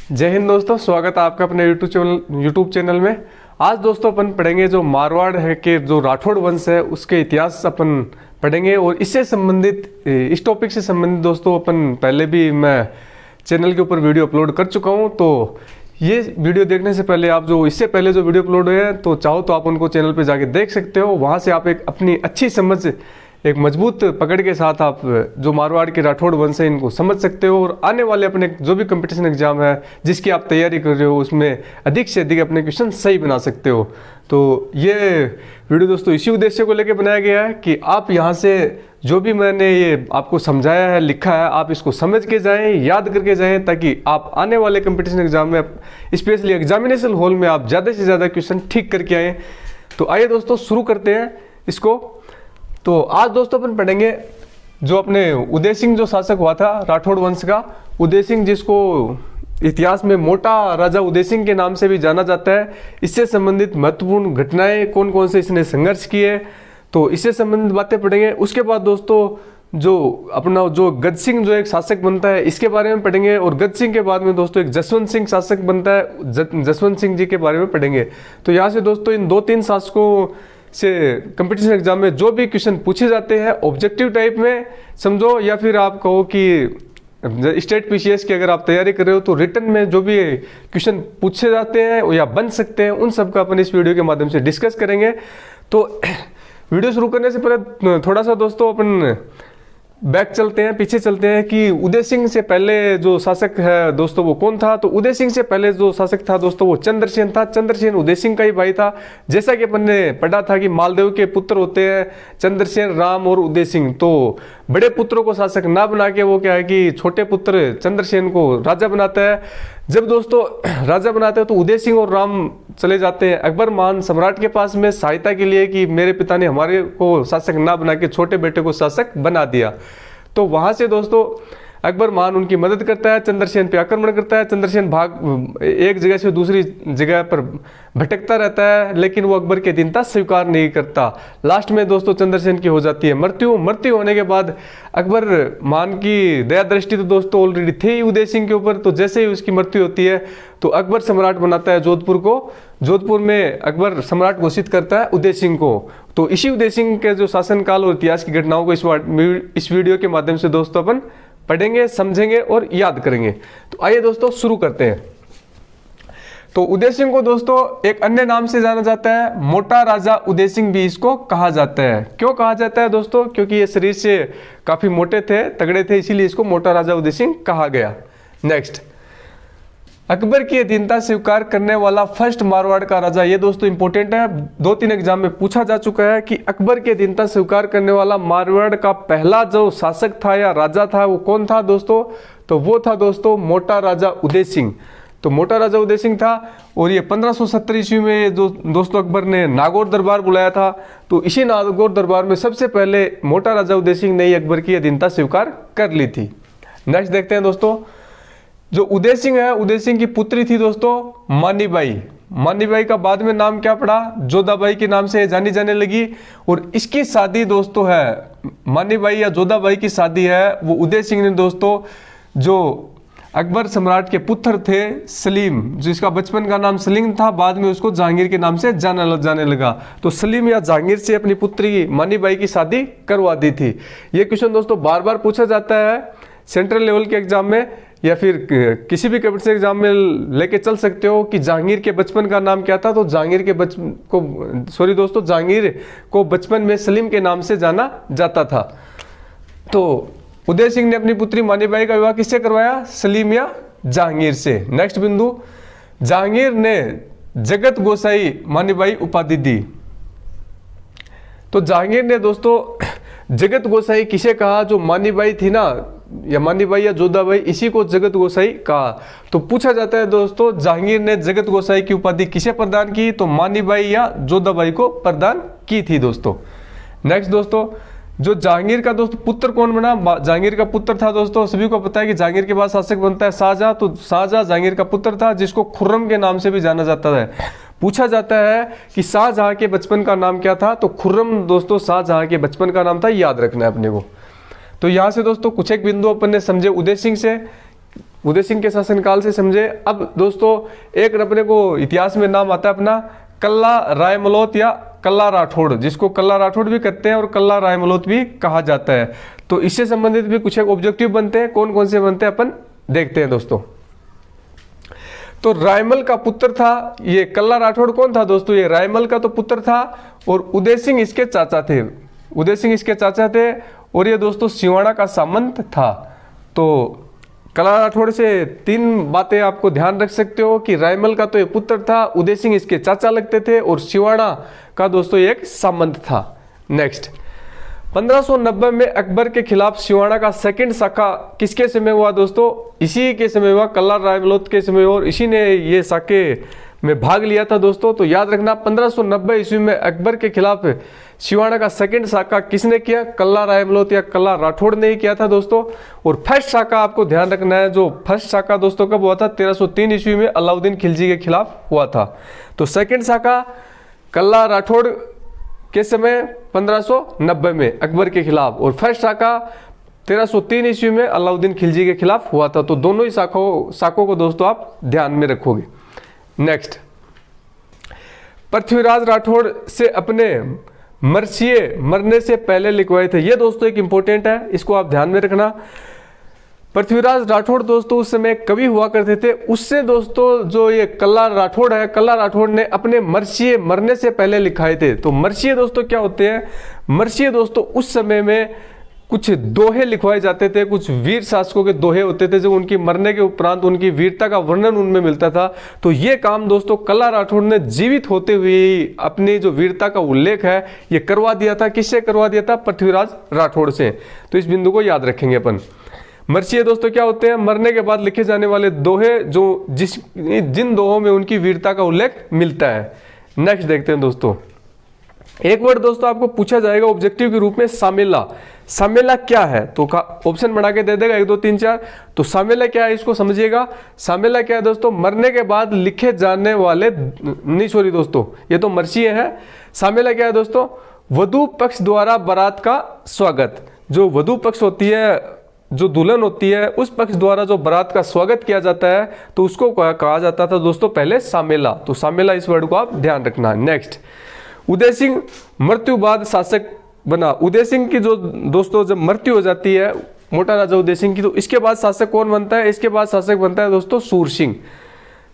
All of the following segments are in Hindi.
जय हिंद दोस्तों, स्वागत है आपका अपने यूट्यूब चैनल में। आज दोस्तों अपन पढ़ेंगे जो मारवाड़ है के जो राठौड़ वंश है उसके इतिहास अपन पढ़ेंगे। और इससे संबंधित इस टॉपिक से संबंधित दोस्तों अपन पहले भी मैं चैनल के ऊपर वीडियो अपलोड कर चुका हूं। तो ये वीडियो देखने से पहले आप जो इससे पहले जो वीडियो अपलोड हुए हैं तो चाहो तो आप उनको चैनल पे जाके देख सकते हो। वहां से आप एक अपनी अच्छी समझ, एक मजबूत पकड़ के साथ आप जो मारवाड़ के राठौड़ वंश है इनको समझ सकते हो। और आने वाले अपने जो भी कंपटीशन एग्जाम है जिसकी आप तैयारी कर रहे हो उसमें अधिक से अधिक अपने क्वेश्चन सही बना सकते हो। तो ये वीडियो दोस्तों इसी उद्देश्य को लेकर बनाया गया है कि आप यहाँ से जो भी मैंने ये आपको समझाया है, लिखा है, आप इसको समझ के जाएं, याद करके जाएं, ताकि आप आने वाले कंपटीशन एग्जाम में स्पेशली एग्जामिनेशन हॉल में आप ज़्यादा से ज़्यादा क्वेश्चन ठीक करके आएँ। तो आइए दोस्तों शुरू करते हैं इसको। तो आज दोस्तों अपन पढ़ेंगे जो अपने उदय सिंह जो शासक हुआ था राठौड़ वंश का, उदय सिंह जिसको इतिहास में मोटा राजा उदय सिंह के नाम से भी जाना जाता है। इससे संबंधित महत्वपूर्ण घटनाएं कौन कौन से इसने संघर्ष किए, तो इससे संबंधित बातें पढ़ेंगे। उसके बाद दोस्तों जो अपना जो गज सिंह जो एक शासक बनता है इसके बारे में पढ़ेंगे। और गज सिंह के बाद में दोस्तों एक जसवंत सिंह शासक बनता है, जसवंत सिंह जी के बारे में पढ़ेंगे। तो यहाँ से दोस्तों इन 2-3 शासकों से कंपटीशन एग्जाम में जो भी क्वेश्चन पूछे जाते हैं ऑब्जेक्टिव टाइप में समझो, या फिर आप कहो कि स्टेट पीसीएस की अगर आप तैयारी कर रहे हो तो रिटर्न में जो भी क्वेश्चन पूछे जाते हैं या बन सकते हैं उन सब का अपन इस वीडियो के माध्यम से डिस्कस करेंगे। तो वीडियो शुरू करने से पहले थोड़ा सा दोस्तों अपन बैक चलते हैं, पीछे चलते हैं कि उदय सिंह से पहले जो शासक है दोस्तों वो कौन था। तो उदय सिंह से पहले जो शासक था दोस्तों वो चंद्रसेन था। चंद्रसेन उदय सिंह का ही भाई था। जैसा कि अपन ने पढ़ा था कि मालदेव के पुत्र होते हैं चंद्रसेन, राम और उदय सिंह। तो बड़े पुत्रों को शासक ना बना के वो क्या है कि छोटे पुत्र चंद्रसेन को राजा बनाता है। जब दोस्तों राजा बनाते हैं तो उदय सिंह और राम चले जाते हैं अकबर महान सम्राट के पास में सहायता के लिए कि मेरे पिता ने हमारे को शासक ना बना के छोटे बेटे को शासक बना दिया। तो वहां से दोस्तों अकबर महान उनकी मदद करता है, चंद्रसेन पे आक्रमण करता है। चंद्रसेन एक जगह से दूसरी जगह पर भटकता रहता है, लेकिन वो अकबर की अधीनता स्वीकार नहीं करता। लास्ट में दोस्तों चंद्रसेन की हो जाती है मृत्यु होने के बाद अकबर महान की दया दृष्टि तो दोस्तों ऑलरेडी थी उदय सिंह के ऊपर। तो जैसे ही उसकी मृत्यु होती है तो अकबर सम्राट बनाता है जोधपुर को। जोधपुर में अकबर सम्राट घोषित करता है उदय सिंह को। तो इसी उदय सिंह के जो शासनकाल और इतिहास की घटनाओं को इस वीडियो के माध्यम से दोस्तों अपन पढ़ेंगे, समझेंगे और याद करेंगे। तो आइए दोस्तों शुरू करते हैं। तो उदय सिंह को दोस्तों एक अन्य नाम से जाना जाता है, मोटा राजा उदय सिंह भी इसको कहा जाता है। क्यों कहा जाता है दोस्तों? क्योंकि ये शरीर से काफी मोटे थे, तगड़े थे, इसीलिए इसको मोटा राजा उदय सिंह कहा गया। नेक्स्ट, अकबर की अधीनता स्वीकार करने वाला फर्स्ट मारवाड़ का राजा। ये दोस्तों इंपॉर्टेंट है, 2-3 एग्जाम में पूछा जा चुका है कि अकबर की अधीनता स्वीकार करने वाला मारवाड़ का पहला जो शासक था या राजा था वो कौन था दोस्तों? तो वो था दोस्तों मोटा राजा उदय सिंह। तो मोटा राजा उदय सिंह था। और ये 1570 ईस्वी में जो दोस्तों अकबर ने नागौर दरबार बुलाया था। तो इसी नागौर दरबार में सबसे पहले मोटा राजा उदय सिंह ने अकबर की अधीनता स्वीकार कर ली थी। नेक्स्ट देखते हैं दोस्तों, जो उदय सिंह है, उदय सिंह की पुत्री थी दोस्तों मानीबाई। मानीबाई का बाद में नाम क्या पड़ा? जोधाबाई के नाम से जानी जाने लगी। और इसकी शादी दोस्तों है, मानीबाई या जोधाबाई की शादी है वो उदय सिंह ने दोस्तों जो अकबर सम्राट के पुत्र थे सलीम, जिसका बचपन का नाम सलीम था, बाद में उसको जहांगीर के नाम से जाने लगा। तो सलीम या जहांगीर से अपनी पुत्री मानीबाई की शादी करवा दी थी। ये क्वेश्चन दोस्तों बार बार पूछा जाता है सेंट्रल लेवल के एग्जाम में, या फिर किसी भी कंपटीशन एग्जाम में लेके चल सकते हो कि जहांगीर के बचपन का नाम क्या था। तो जहांगीर को बचपन में सलीम के नाम से जाना जाता था। तो उदय सिंह ने अपनी पुत्री मानीबाई का विवाह किससे करवाया? सलीम या जहांगीर से। नेक्स्ट बिंदु, जहांगीर ने जगत गोसाई मानीबाई उपाधि दी। तो जहांगीर ने दोस्तों जगत गोसाई किसे कहा? जो मानीबाई थी ना, या मानीबाई या जोधाबाई, इसी को जगत गोसाई कहा। तो पूछा जाता है दोस्तों जहांगीर ने जगत गोसाई की उपाधि किसे प्रदान की? तो मानीबाई या जोधाबाई को प्रदान की थी दोस्तों। नेक्स्ट दोस्तों, जो जहांगीर का दोस्तों पुत्र कौन बना? जहांगीर का पुत्र था दोस्तों, सभी को पता है कि जहांगीर के बाद शासक बनता है शाहजहां। तो शाहजहां जहांगीर का पुत्र था, जिसको खुर्रम के नाम से भी जाना जाता है। पूछा जाता है कि शाहजहां के बचपन का नाम क्या था? तो खुर्रम दोस्तों शाहजहां के बचपन का नाम था, याद रखना है अपने को। तो यहाँ से दोस्तों कुछ एक बिंदु अपन ने समझे उदय सिंह से उदय सिंह के शासनकाल से समझे। अब दोस्तों एक अपने को इतिहास में नाम आता है अपना कल्ला रायमलोत या कल्ला राठौड़, जिसको कल्ला राठौड़ भी कहते हैं और कल्ला रायमलोत भी कहा जाता है। तो इससे संबंधित भी कुछ एक ऑब्जेक्टिव बनते हैं, कौन कौन से बनते हैं अपन देखते हैं दोस्तों। तो रायमल का पुत्र था ये कल्ला राठौड़। कौन था दोस्तों? ये रायमल का तो पुत्र था और उदय सिंह इसके चाचा थे। उदय सिंह इसके चाचा थे और ये दोस्तों सिवाड़ा का सामंत था। तो कल्ला राठौड़ से 3 बातें आपको ध्यान रख सकते हो कि रायमल का तो ये पुत्र था, उदय सिंह इसके चाचा लगते थे और सिवाड़ा का दोस्तों एक सामंत था। नेक्स्ट 1590 में अकबर के खिलाफ सिवाड़ा का सेकंड साका किसके समय हुआ दोस्तों? इसी के समय हुआ, कल्ला रायमलोत के समय, और इसी ने ये साके में भाग लिया था दोस्तों। तो याद रखना 1590 ईस्वी में अकबर के खिलाफ सिवाड़ा का सेकंड साका किसने किया? कल्ला रायमलोत या कल्ला राठौड़ ने ही किया था दोस्तों। और फर्स्ट साका आपको ध्यान रखना है, जो फर्स्ट साका दोस्तों कब हुआ था? 1303 ईस्वी में अलाउद्दीन खिलजी के खिलाफ हुआ था। तो सेकंड साका कल्ला राठौड़ के समय 1590 में अकबर के खिलाफ, और फर्स्ट साका 1303 ईस्वी में अलाउद्दीन खिलजी के खिलाफ हुआ था। तो दोनों ही साकों को दोस्तों आप ध्यान में रखोगे। नेक्स्ट पृथ्वीराज राठौड़ से अपने मर्सिये मरने से पहले लिखवाए थे। ये दोस्तों एक इंपॉर्टेंट है, इसको आप ध्यान में रखना। पृथ्वीराज राठौड़ दोस्तों उस समय कवि हुआ करते थे। उससे दोस्तों जो ये कल्ला राठौड़ है, कल्ला राठौड़ ने अपने मर्सिये मरने से पहले लिखाए थे। तो मर्सिये दोस्तों क्या होते हैं? मर्सिये दोस्तों उस समय में कुछ दोहे लिखवाए जाते थे, कुछ वीर शासकों के दोहे होते थे जो उनकी मरने के उपरांत उनकी वीरता का वर्णन उनमें मिलता था। तो ये काम दोस्तों कल्ला राठौड़ ने जीवित होते हुए अपनी जो वीरता का उल्लेख है ये करवा दिया था। किससे करवा दिया था? पृथ्वीराज राठौड़ से। तो इस बिंदु को याद रखेंगे अपन। मर्सिये दोस्तों क्या होते हैं? मरने के बाद लिखे जाने वाले दोहे जो जिन दोहों में उनकी वीरता का उल्लेख मिलता है। नेक्स्ट देखते हैं दोस्तों, एक वर्ड दोस्तों आपको पूछा जाएगा ऑब्जेक्टिव के रूप में, सामेला। सामेला क्या है? तो ऑप्शन बना के दे देगा 1 2 3 4। तो सामेला क्या है इसको समझिएगा। सामेला क्या है दोस्तों? मरने के बाद लिखे जाने वाले, नहीं सॉरी दोस्तों ये तो मर्सिये हैं। सामेला क्या है दोस्तों? वधु पक्ष द्वारा बारात का स्वागत। जो वधु पक्ष होती है, जो दुल्हन होती है, उस पक्ष द्वारा जो बारात का स्वागत किया जाता है तो उसको कहा जाता था दोस्तों पहले सामेला। तो सामेला इस वर्ड को आप ध्यान रखना। नेक्स्ट उदय सिंह मृत्यु बाद शासक बना। उदय सिंह की जो दोस्तों जब मृत्यु हो जाती है मोटा राजा उदय सिंह की, तो इसके बाद शासक कौन बनता है? इसके बाद शासक बनता है दोस्तों सूर सिंह।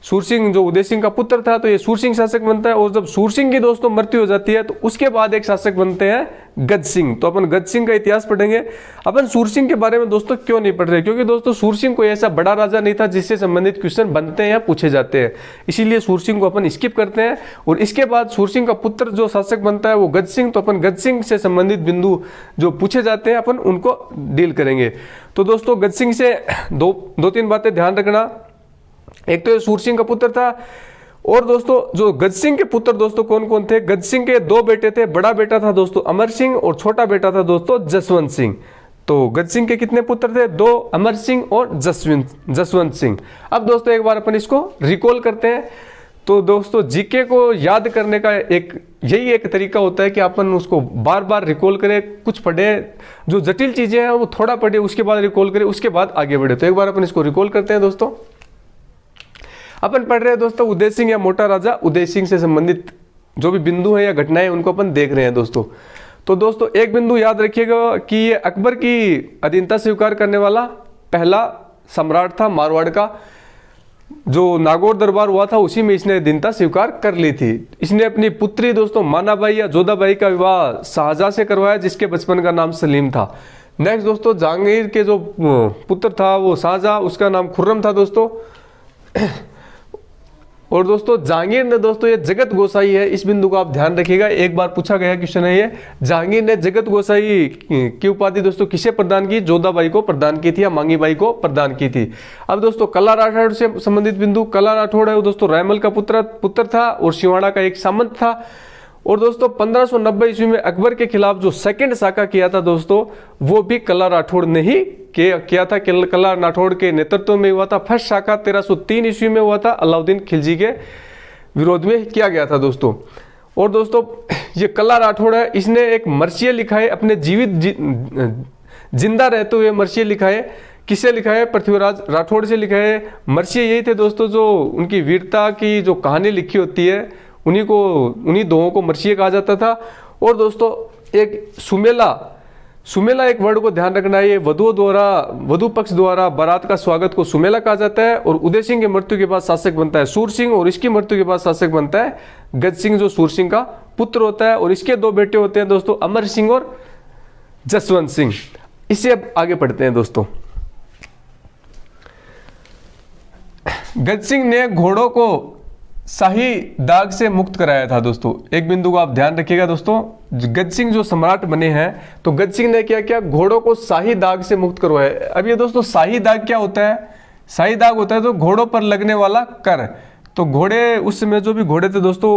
सूर सिंह जो उदय सिंह का पुत्र था तो ये सूर सिंह शासक बनता है। और जब सूर सिंह की दोस्तों मृत्यु हो जाती है तो उसके बाद एक शासक बनते हैं गज सिंह। तो अपन गज सिंह का इतिहास पढ़ेंगे। अपन सूर सिंह के बारे में दोस्तों क्यों नहीं पढ़ रहे? क्योंकि दोस्तों सूर सिंह कोई ऐसा बड़ा राजा नहीं था जिससे संबंधित क्वेश्चन बनते हैं या पूछे जाते हैं, इसीलिए सूर सिंह को अपन स्किप करते हैं। और इसके बाद सूर सिंह का पुत्र जो शासक बनता है वो गज सिंह। तो अपन गज सिंह से संबंधित बिंदु जो पूछे जाते हैं अपन उनको डील करेंगे। तो दोस्तों गज सिंह से दो तीन बातें ध्यान रखना। एक तो सूर सिंह का पुत्र था, और दोस्तों जो गज सिंह के पुत्र दोस्तों कौन कौन थे? गज सिंह के 2 बेटे थे। बड़ा बेटा था दोस्तों अमर सिंह और छोटा बेटा था दोस्तों जसवंत सिंह। तो गज सिंह के कितने पुत्र थे? 2, अमर सिंह और जसवंत सिंह। अब दोस्तों एक बार अपन इसको रिकॉल करते हैं। तो दोस्तों जीके को याद करने का यही एक तरीका होता है कि अपन उसको बार बार रिकॉल करें, कुछ पढ़े, जो जटिल चीजें हैं वो थोड़ा पढ़े, उसके बाद रिकॉल करें, उसके बाद आगे बढ़े। तो एक बार अपन इसको रिकॉल करते हैं दोस्तों। अपन पढ़ रहे हैं दोस्तों उदय सिंह या मोटा राजा उदय सिंह से संबंधित जो भी बिंदु है या घटनाएं उनको अपन देख रहे हैं दोस्तों। तो दोस्तों एक बिंदु याद रखिएगा कि ये अकबर की अधीनता स्वीकार करने वाला पहला सम्राट था मारवाड़ का। जो नागौर दरबार हुआ था उसी में इसने अधीनता स्वीकार कर ली थी। इसने अपनी पुत्री दोस्तों मानाबाई या जोधाबाई का विवाह शाहजहां से करवाया जिसके बचपन का नाम सलीम था। नेक्स्ट दोस्तों जहांगीर के जो पुत्र था वो शाहजहां, उसका नाम खुर्रम था दोस्तों। और दोस्तों जहांगीर ने दोस्तों ये जगत गोसाई है, इस बिंदु को आप ध्यान रखिएगा। एक बार पूछा गया क्वेश्चन है ये, जहांगीर ने जगत गोसाई की उपाधि दोस्तों किसे प्रदान की? जोधाबाई को प्रदान की थी या मांगीबाई को प्रदान की थी। अब दोस्तों कल्ला राठौड़ से संबंधित बिंदु, कल्ला राठौड़ है वो दोस्तों रायमल का पुत्र था और सिवाड़ा का एक सामंत था। और दोस्तों 1590 ईस्वी में अकबर के खिलाफ जो सेकंड साका किया था दोस्तों वो भी कल्ला राठौड़ ने ही किया था। कल्ला राठौड़ के नेतृत्व में हुआ था। फर्स्ट साका 1303 ईस्वी में हुआ था, अलाउद्दीन खिलजी के विरोध में किया गया था दोस्तों। और दोस्तों ये कल्ला राठौड़ है, इसने एक मर्सिये लिखा है, अपने जीवित जिंदा रहते हुए मर्सिये लिखा है किससे लिखा है? पृथ्वीराज राठौड़ से लिखा है। मर्सिये यही थे दोस्तों जो उनकी वीरता की जो कहानी लिखी होती है उन्हीं दोहों को मर्सिये कहा जाता था। और दोस्तों एक सुमेला एक वर्ड को ध्यान रखना है, ये वधु पक्ष द्वारा बारात का स्वागत को सुमेला कहा जाता है। और उदय सिंह की मृत्यु के बाद शासक बनता है सूर सिंह, और इसकी मृत्यु के बाद शासक बनता है गज सिंह, जो सूर सिंह का पुत्र होता है। और इसके दो बेटे होते हैं दोस्तों, अमर सिंह और जसवंत सिंह। इससे अब आगे बढ़ते हैं दोस्तों। गज सिंह ने घोड़ों को शाही दाग से मुक्त कराया था दोस्तों। एक बिंदु को आप ध्यान रखिएगा दोस्तों, गज सिंह जो सम्राट बने हैं तो गज सिंह ने क्या किया? घोड़ों को शाही दाग से मुक्त करवाया। अब ये दोस्तों शाही दाग क्या होता है? शाही दाग होता है तो घोड़ों पर लगने वाला कर। तो घोड़े उस समय जो भी घोड़े थे दोस्तों,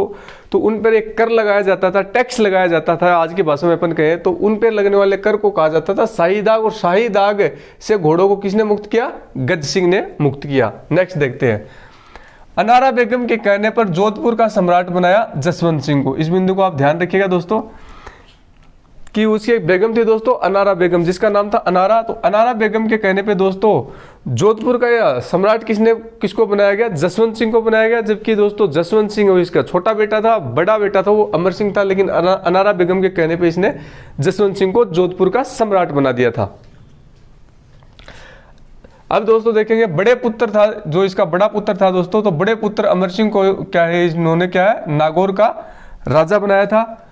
तो उन पर एक कर लगाया जाता था, टैक्स लगाया जाता था। आज की भाषा में अपन कहें तो उन पर लगने वाले कर को कहा जाता था शाही दाग। और शाही दाग से घोड़ों को किसने मुक्त किया? गज सिंह ने मुक्त किया। नेक्स्ट देखते हैं। अनारा बेगम के कहने पर जोधपुर का सम्राट बनाया जसवंत सिंह को। इस बिंदु को आप ध्यान रखिएगा दोस्तों कि उसकी एक बेगम थी दोस्तों, अनारा बेगम, जिसका नाम था अनारा। तो अनारा बेगम के कहने पे दोस्तों जोधपुर का सम्राट किसको बनाया गया? जसवंत सिंह को बनाया गया। जबकि दोस्तों जसवंत सिंह इसका छोटा बेटा था, बड़ा बेटा था वो अमर सिंह था, लेकिन अनारा बेगम के कहने पे इसने जसवंत सिंह को जोधपुर का सम्राट बना दिया था। अब दोस्तों देखेंगे बड़े पुत्र था, जो इसका बड़ा पुत्र था दोस्तों, तो बड़े पुत्र अमर सिंह को क्या है, इन्होंने क्या है, नागौर का राजा बनाया था।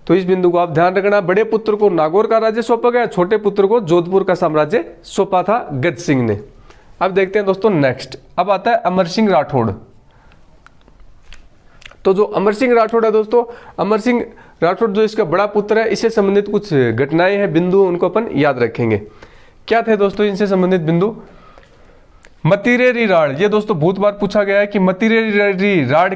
तो इस बिंदु को आप ध्यान रखना, बड़े पुत्र को नागौर का राज्य सौंपा गया, छोटे पुत्र को जोधपुर का साम्राज्य सौंपा था गज सिंह ने। अब देखते हैं दोस्तों नेक्स्ट। अब आता है अमर सिंह राठौड़। तो जो अमर सिंह राठौड़ है दोस्तों, अमर सिंह राठौड़ जो इसका बड़ा पुत्र है, इससे संबंधित कुछ घटनाएं हैं, बिंदु, उनको अपन याद रखेंगे। क्या थे दोस्तों इनसे संबंधित बिंदु? मतिरेरी राड़, ये दोस्तों बहुत बार पूछा गया है कि मतिरेरी राड़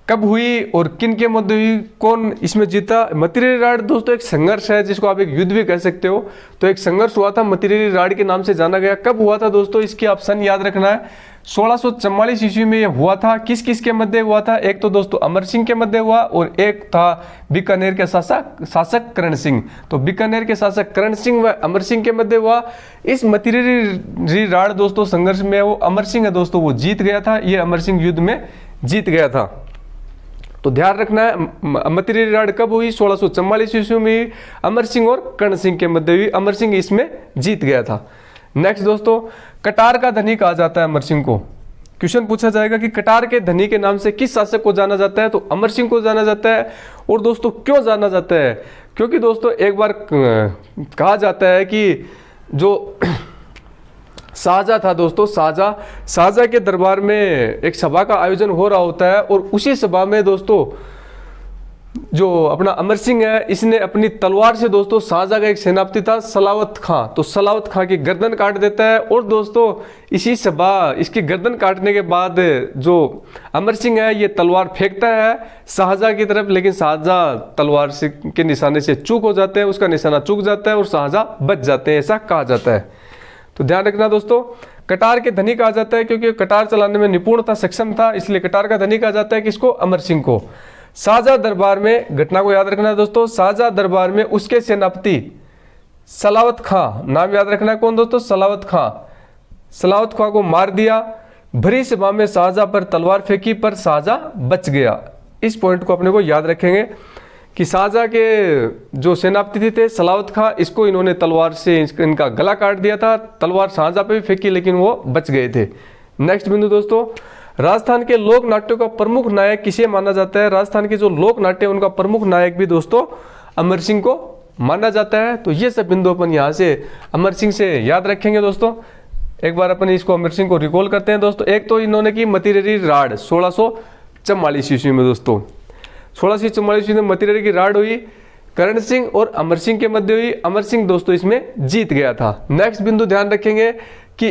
कब हुई और किन के मध्य हुई, कौन इसमें जीता। मतिरेरी राड़ दोस्तों एक संघर्ष है, जिसको आप एक युद्ध भी कह सकते हो। तो एक संघर्ष हुआ था, मतिरेरी राड़ के नाम से जाना गया। कब हुआ था दोस्तों, इसकी आप सन याद रखना है। 1644 ईस्वी में यह हुआ था। किस किस के मध्य हुआ था? एक तो दोस्तों अमर सिंह के मध्य हुआ, और एक था बीकानेर के शासक करण सिंह। तो बीकानेर के शासक करण सिंह व अमर सिंह के मध्य हुआ। इस मतिरेरी राड़ दोस्तों संघर्ष में वो अमर सिंह है दोस्तों, वो जीत गया था। ये अमर सिंह युद्ध में जीत गया था। तो ध्यान रखना है, मतिरेरी राड़ कब हुई? 1644 ईस्वी में अमर सिंह और कर्ण सिंह के मध्य हुई। अमर सिंह इसमें जीत गया था। नेक्स्ट दोस्तों, कटार का धनी कहा जाता है अमर सिंह को। क्वेश्चन पूछा जाएगा कि कटार के धनी के नाम से किस शासक को जाना जाता है? तो अमर सिंह को जाना जाता है। और दोस्तों क्यों जाना जाता है? क्योंकि दोस्तों एक बार कहा जाता है कि जो शाहजहां था दोस्तों, शाहजहां के दरबार में एक सभा का आयोजन हो रहा होता है, और उसी सभा में दोस्तों जो अपना अमर सिंह है, इसने अपनी तलवार से दोस्तों शाहजहां का एक सेनापति था सलावत खां, तो सलावत खां की गर्दन काट देता है। और दोस्तों इसकी गर्दन काटने के बाद जो अमर सिंह है ये तलवार फेंकता है शाहजहां की तरफ, लेकिन शाहजहां तलवार से के निशाने से चूक हो जाते हैं, उसका निशाना चूक जाता है और शाहजहां बच जाते हैं, ऐसा कहा जाता है। तो ध्यान रखना दोस्तों, कटार के धनी कहा जाता है क्योंकि कटार चलाने में निपुण था, सक्षम था, इसलिए कटार का धनी कहा जाता है। किसको? अमर सिंह को। शाहजहां दरबार में, घटना को याद रखना है दोस्तों, शाहजहां दरबार में उसके सेनापति सलावत खां, नाम याद रखना है कौन दोस्तों? सलावत खां। सलावत खां को मार दिया। भरी सभा में शाहजहां पर तलवार फेंकी, पर शाहजहां बच गया। इस पॉइंट को अपने को याद रखेंगे कि शाहजहां के जो सेनापति थे सलावत खां, इसको इन्होंने तलवार से इनका गला काट दिया था। तलवार शाहजहां पे भी फेंकी, लेकिन वो बच गए थे। नेक्स्ट बिंदु दोस्तों, राजस्थान के लोक नाट्यों का प्रमुख नायक किसे माना जाता है? राजस्थान के जो लोक नाट्य उनका प्रमुख नायक भी दोस्तों अमर सिंह को माना जाता है। तो ये सब बिंदु अपन यहाँ से अमर सिंह से याद रखेंगे दोस्तों। एक बार अपन इसको अमर सिंह को रिकॉल करते हैं दोस्तों। एक तो इन्होंने की मतिरेरी राड़ 1644 ईस्वी में दोस्तों, 1644 ईस्वी में मतिरेरी की राड़ हुई, करण सिंह और अमर सिंह के मध्य हुई। अमर सिंह दोस्तों इसमें जीत गया था। नेक्स्ट बिंदु ध्यान रखेंगे कि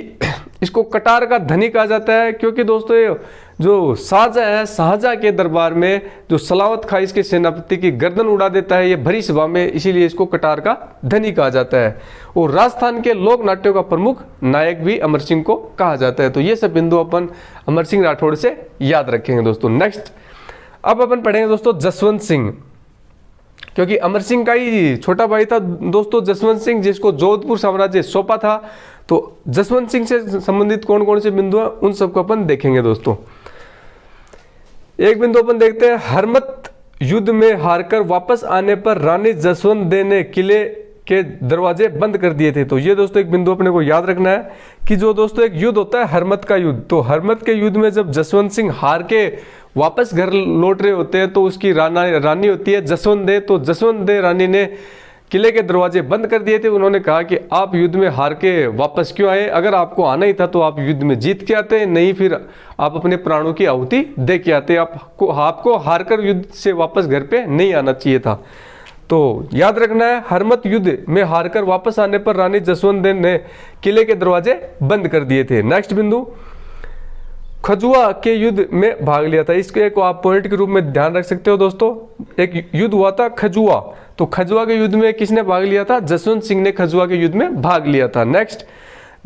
इसको कटार का धनी कहा जाता है क्योंकि दोस्तों ये जो शाहजहां है, शाहजहां के दरबार में जो सलावत खां इसके सेनापति की गर्दन उड़ा देता है ये भरी सभा में, इसीलिए इसको कटार का धनी कहा जाता है। और राजस्थान के लोक नाट्यों का प्रमुख नायक भी अमर सिंह को कहा जाता है। तो ये सब बिंदु अपन अमर सिंह राठौड़ से याद रखेंगे दोस्तों। नेक्स्ट अब अपन पढ़ेंगे दोस्तों जसवंत सिंह, क्योंकि अमर सिंह का ही छोटा भाई था दोस्तों जसवंत सिंह, जिसको जोधपुर साम्राज्य सौंपा था। तो जसवंत सिंह से संबंधित कौन कौन से बिंदु हैं उन सबको अपन देखेंगे दोस्तों। एक बिंदु अपन देखते हैं, हरमत युद्ध में हारकर वापस आने पर रानी जसवंत दे ने किले के दरवाजे बंद कर दिए थे। तो ये दोस्तों एक बिंदु अपने को याद रखना है कि जो दोस्तों एक युद्ध होता है हरमत का युद्ध, तो हरमत के युद्ध में जब जसवंत सिंह हार के वापस घर लौट रहे होते हैं तो उसकी रानी होती है जसवंत दे। तो जसवंत दे रानी ने किले के दरवाजे बंद कर दिए थे। उन्होंने कहा कि आप युद्ध में हार के वापस क्यों आए, अगर आपको आना ही था तो आप युद्ध में जीत के आते, नहीं फिर आप अपने प्राणों की आहुति दे के आते, आपको हारकर युद्ध से वापस घर पे नहीं आना चाहिए था। तो याद रखना है, हरमत युद्ध में हारकर वापस आने पर रानी जसवंत दे ने किले के दरवाजे बंद कर दिए थे। नेक्स्ट बिंदु, खजुआ के युद्ध में भाग लिया था। इसके को आप पॉइंट के रूप में ध्यान रख सकते हो दोस्तों। एक युद्ध हुआ था खजुआ, तो खजुआ के युद्ध में किसने भाग लिया था, जसवंत सिंह ने खजुआ के युद्ध में भाग लिया था। नेक्स्ट,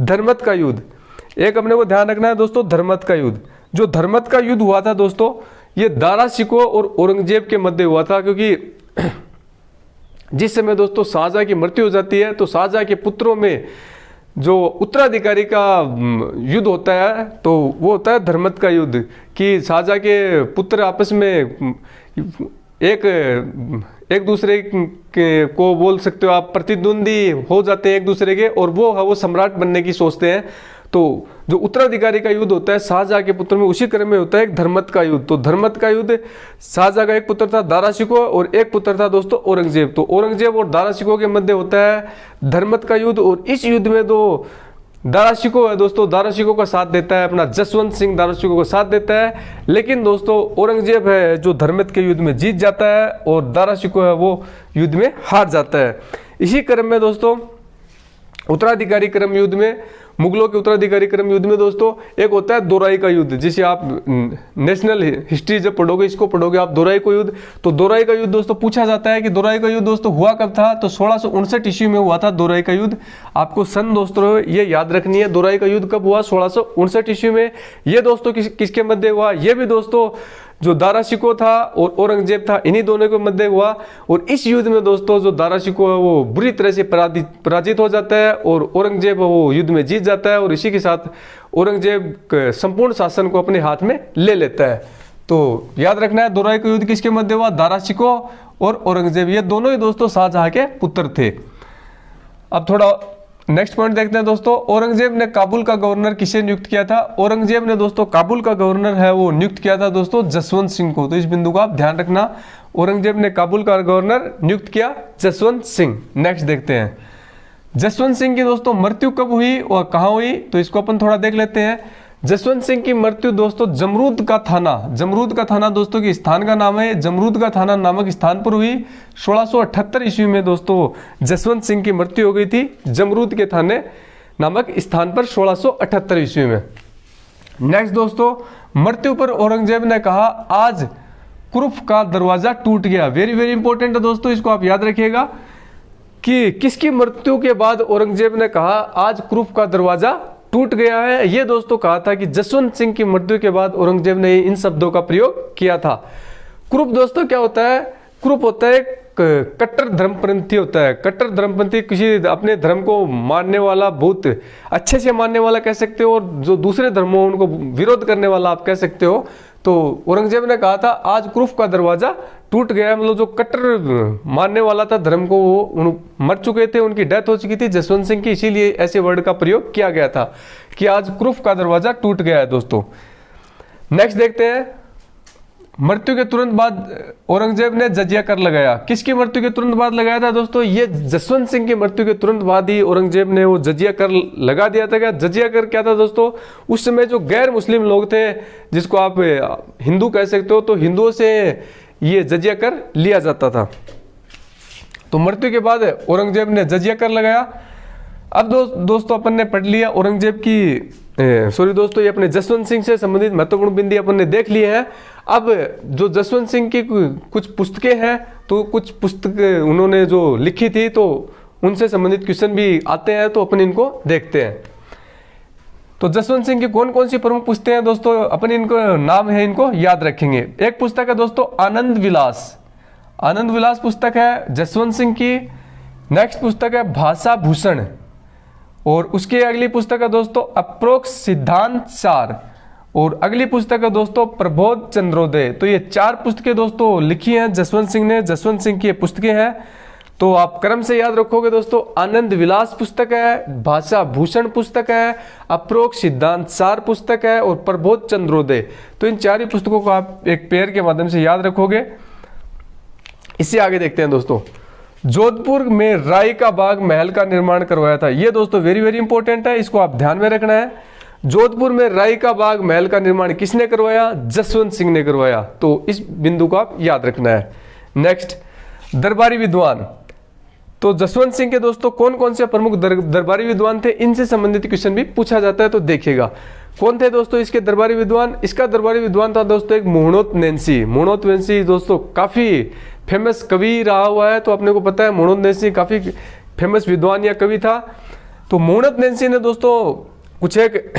धर्मत का युद्ध, एक अपने को ध्यान रखना है दोस्तों, धर्मत का युद्ध। जो धर्मत का युद्ध हुआ था दोस्तों, ये दारा शिकोह और औरंगजेब के मध्य हुआ था, क्योंकि जिस समय दोस्तों शाहजहां की मृत्यु हो जाती है तो शाहजहां के पुत्रों में जो उत्तराधिकारी का युद्ध होता है तो वो होता है धर्मत का युद्ध, कि शाहजहां के पुत्र आपस में एक दूसरे के को बोल सकते हो आप प्रतिद्वंदी हो जाते हैं एक दूसरे के, और वो सम्राट बनने की सोचते हैं। तो जो उत्तराधिकारी का युद्ध होता है शाहजहां के पुत्र में, उसी क्रम में होता है एक धर्मत का युद्ध। तो धर्मत का युद्ध, शाहजहां का एक पुत्र था दारा शिकोह और एक पुत्र था दोस्तों औरंगजेब। तो औरंगजेब और दारा शिकोह के मध्य होता है धर्मत का युद्ध, और इस युद्ध में दो दारा शिकोह है दोस्तों, दारा शिकोह का साथ देता है अपना जसवंत सिंह, दारा शिकोह का साथ देता है। लेकिन दोस्तों औरंगजेब है जो धर्मत के युद्ध में जीत जाता है और दारा शिकोह है वो युद्ध में हार जाता है। इसी क्रम में दोस्तों उत्तराधिकारी क्रम युद्ध में, मुगलों के उत्तराधिकारी क्रम युद्ध में दोस्तों एक होता है दोराई का युद्ध, जिसे आप नेशनल हिस्ट्री जब पढ़ोगे, इसको पढ़ोगे आप दोराई का युद्ध। तो दोराई का युद्ध दोस्तों पूछा जाता है कि दोराई का युद्ध दोस्तों हुआ कब था, तो 1659 ईस्वी में हुआ था दोराई का युद्ध। आपको सन दोस्तों ये याद रखनी है, दोराई का युद्ध कब हुआ, 1659 ईस्वी में। ये दोस्तों किसके मध्य हुआ, ये भी दोस्तों जो दारा शिकोह था और औरंगजेब था, इन्हीं दोनों के मध्य हुआ। और इस युद्ध में दोस्तों जो दारा शिकोह है वो बुरी तरह से पराजित हो जाता है और औरंगजेब वो युद्ध में जीत जाता है, और इसी के साथ औरंगजेब संपूर्ण शासन को अपने हाथ में ले लेता है। तो याद रखना है, दोराई का युद्ध किसके मध्य हुआ, दारा शिकोह और औरंगजेब, ये दोनों ही दोस्तों शाहजहां के पुत्र थे। अब थोड़ा नेक्स्ट पॉइंट देखते हैं दोस्तों, औरंगजेब ने काबुल का गवर्नर किसे नियुक्त किया था। औरंगजेब ने दोस्तों काबुल का गवर्नर है वो नियुक्त किया था दोस्तों जसवंत सिंह को। तो इस बिंदु का आप ध्यान रखना, औरंगजेब ने काबुल का गवर्नर नियुक्त किया जसवंत सिंह। नेक्स्ट देखते हैं, जसवंत सिंह की दोस्तों मृत्यु कब हुई और कहाँ हुई, तो इसको अपन थोड़ा देख लेते हैं। जसवंत सिंह की मृत्यु दोस्तों जमरूद का थाना दोस्तों की स्थान का नाम है, जमरूद का थाना नामक स्थान पर हुई। 1678 ईस्वी में दोस्तों जसवंत सिंह की मृत्यु हो गई थी जमरूद के थाने नामक स्थान पर 1678 ईस्वी में। नेक्स्ट दोस्तों, मृत्यु पर औरंगजेब ने कहा आज कुरुफ का दरवाजा टूट गया। वेरी वेरी इंपॉर्टेंट है दोस्तों, इसको आप याद रखिएगा कि किसकी मृत्यु के बाद औरंगजेब ने कहा आज कुरुफ का दरवाजा टूट गया है। ये दोस्तों कहा था कि जसवंत सिंह की मृत्यु के बाद औरंगजेब ने इन शब्दों का प्रयोग किया था। कुरुप दोस्तों क्या होता है, कुरुप होता है कट्टर धर्मपंथी होता है। कट्टर धर्मपंथी किसी अपने धर्म को मानने वाला, बहुत अच्छे से मानने वाला कह सकते हो, और जो दूसरे धर्मों उनको विरोध करने वाला आप कह सकते हो। तो औरंगजेब ने कहा था आज कुरुफ का दरवाजा टूट गया, मतलब जो कट्टर मानने वाला था धर्म को वो मर चुके थे, उनकी डेथ हो चुकी थी जसवंत सिंह की, इसीलिए ऐसे वर्ड का प्रयोग किया गया था कि आज कुरुफ का दरवाजा टूट गया है दोस्तों। नेक्स्ट देखते हैं, मृत्यु के तुरंत बाद औरंगजेब ने जजिया कर लगाया। किसकी मृत्यु के तुरंत बाद लगाया था दोस्तों, ये जसवंत सिंह की मृत्यु के तुरंत बाद ही औरंगजेब ने वो जजिया कर लगा दिया था। क्या जजिया कर क्या था दोस्तों, उस समय जो गैर मुस्लिम लोग थे, जिसको आप हिंदू कह सकते हो, तो हिंदुओं से ये जजिया कर लिया जाता था। तो मृत्यु के बाद औरंगजेब ने जजिया कर लगाया। अब दोस्तों अपन ने पढ़ लिया औरंगजेब की सॉरी दोस्तों, ये अपने जसवंत सिंह से संबंधित महत्वपूर्ण बिंदु अपन ने देख लिए हैं। अब जो जसवंत सिंह की कुछ पुस्तकें हैं, तो कुछ पुस्तक उन्होंने जो लिखी थी तो उनसे संबंधित क्वेश्चन भी आते हैं, तो अपन इनको देखते हैं। तो जसवंत सिंह की कौन कौन सी प्रमुख पुस्तकें हैं दोस्तों, अपन इनको नाम है इनको याद रखेंगे। एक पुस्तक है दोस्तों आनंद विलास पुस्तक है जसवंत सिंह की। नेक्स्ट पुस्तक है भाषा भूषण, और उसकी अगली पुस्तक है दोस्तों अप्रोक्स सिद्धांत सार, और अगली पुस्तक है दोस्तों प्रबोध चंद्रोदय। तो ये 4 पुस्तकें दोस्तों लिखी हैं जसवंत सिंह ने। जसवंत सिंह की ये पुस्तकें हैं, तो आप क्रम से याद रखोगे दोस्तों। आनंद विलास पुस्तक है, भाषा भूषण पुस्तक है, अप्रोक्ष सिद्धांत सार पुस्तक है और प्रबोध चंद्रोदय। तो इन 4 ही पुस्तकों को आप एक पेयर के माध्यम से याद रखोगे। इससे आगे देखते हैं दोस्तों, जोधपुर में राय का बाग महल का निर्माण करवाया था। ये दोस्तों वेरी वेरी इंपॉर्टेंट है, इसको आप ध्यान में रखना है। जोधपुर में राय का बाग महल का निर्माण किसने करवाया? जसवंत सिंह ने करवाया। तो इस बिंदु को आप याद रखना है। नेक्स्ट, दरबारी विद्वान। तो जसवंत सिंह के दोस्तों कौन कौन से प्रमुख दरबारी विद्वान थे, इनसे संबंधित क्वेश्चन भी पूछा जाता है, तो देखिएगा कौन थे दोस्तों इसके दरबारी विद्वान। इसका दरबारी विद्वान था दोस्तों एक मुहणोत नैंसी। मुहणोत नैंसी दोस्तों काफी फेमस कवि रहा हुआ है, तो अपने को पता है मुहणोत नैंसी काफी फेमस विद्वान या कवि था। तो मुहणोत नैंसी ने दोस्तों कुछ एक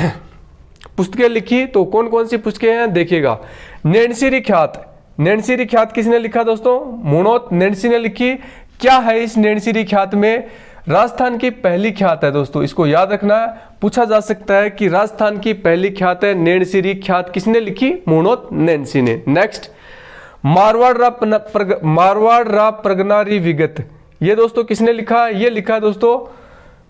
पुस्तकें लिखी, तो कौन कौन सी पुस्तकें हैं देखिएगा। नैंसी ख्यात। नैंसी ख्यात किसने लिखा दोस्तों? मुहणोत नैंसी ने लिखी। क्या है इस नैंसी ख्यात में? राजस्थान की पहली ख्यात है दोस्तों, इसको याद रखना है। पूछा जा सकता है कि राजस्थान की पहली ख्यात है नैंसी ख्यात, किसने लिखी? मुहणोत नैंसी ने। नेक्स्ट, मारवाड़ रा प्रगनारी विगत। ये दोस्तों किसने लिखा? ये लिखा दोस्तों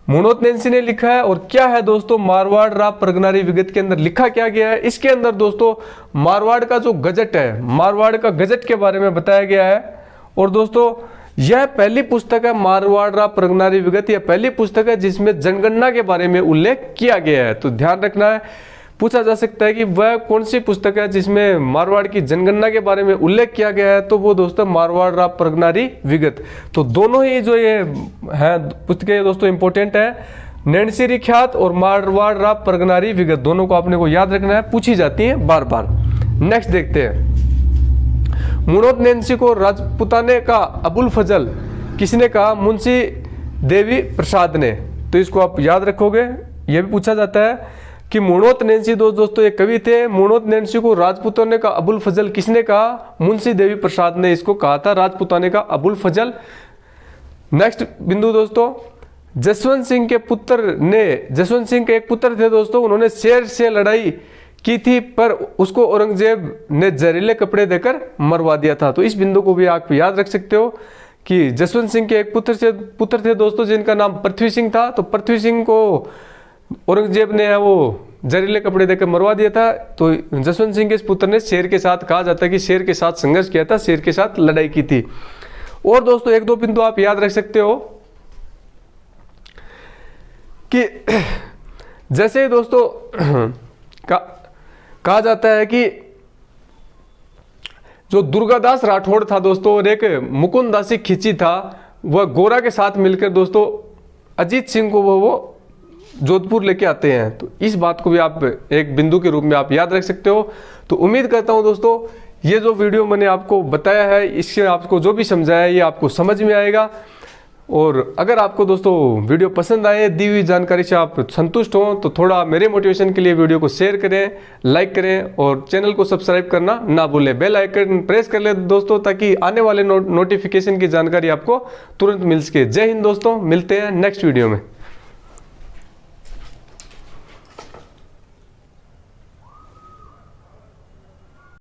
मुहणोत नैंसी ने लिखा है। और क्या है दोस्तों मारवाड़ रा प्रगनारी विगत के अंदर लिखा क्या गया है? इसके अंदर दोस्तों मारवाड़ का जो गजट है, मारवाड़ का गजट के बारे में बताया गया है। और दोस्तों यह पहली पुस्तक है मारवाड़ रा प्रगनारी विगत, यह पहली पुस्तक है जिसमें जनगणना के बारे में उल्लेख किया गया है। तो ध्यान रखना है, पूछा जा सकता है कि वह कौन सी पुस्तक है जिसमें मारवाड़ की जनगणना के बारे में उल्लेख किया गया है, तो वो दोस्तों मारवाड़ रा प्रगनारी विगत। तो दोनों ही जो ये है पुस्तकें दोस्तों इंपॉर्टेंट है, नैंसी ख्यात और मारवाड़ रा प्रगनारी विगत, दोनों को आपने को याद रखना है, पूछी जाती है बार बार। नेक्स्ट देखते हैं, मुहणोत नैंसी को राजपुताने का अबुल फजल किसने कहा? मुंशी देवी प्रसाद ने। तो इसको आप याद रखोगे। यह भी पूछा जाता है कि मुहणोत नैंसी दोस्तों ये कवि थे। मुहणोत नैंसी को राजपुताने का अबुल फजल किसने कहा? मुंशी देवी प्रसाद ने इसको कहा था, राजपुताने का अबुल फजल। नेक्स्ट बिंदु दोस्तों, जसवंत सिंह के पुत्र ने, जसवंत सिंह के एक पुत्र थे दोस्तों, उन्होंने शेर से लड़ाई की थी, पर उसको औरंगजेब ने जहरीले कपड़े देकर मरवा दिया था। तो इस बिंदु को भी आप याद रख सकते हो कि जसवंत सिंह के एक पुत्र थे दोस्तों जिनका नाम पृथ्वी सिंह था। तो पृथ्वी सिंह को औरंगजेब ने वो जहरीले कपड़े देकर मरवा दिया था। तो जसवंत सिंह के इस पुत्र ने शेर के साथ, कहा जाता है कि शेर के साथ संघर्ष किया था, शेर के साथ लड़ाई की थी। और दोस्तों एक दो बिंदु आप याद रख सकते हो कि जैसे दोस्तों कहा जाता है कि जो दुर्गादास राठौड़ था दोस्तों और एक मुकुंदासी खिची था, वह गोरा के साथ मिलकर दोस्तों अजीत सिंह को वो जोधपुर लेके आते हैं। तो इस बात को भी आप एक बिंदु के रूप में आप याद रख सकते हो। तो उम्मीद करता हूं दोस्तों ये जो वीडियो मैंने आपको बताया है, इससे आपको जो भी समझाया है ये आपको समझ में आएगा। और अगर आपको दोस्तों वीडियो पसंद आए, दी हुई जानकारी से आप संतुष्ट हो, तो थोड़ा मेरे मोटिवेशन के लिए वीडियो को शेयर करें, लाइक करें और चैनल को सब्सक्राइब करना ना भूलें। बेल आइकन प्रेस कर ले दोस्तों, ताकि आने वाले नोटिफिकेशन की जानकारी आपको तुरंत मिल सके। जय हिंद दोस्तों, मिलते हैं नेक्स्ट वीडियो में।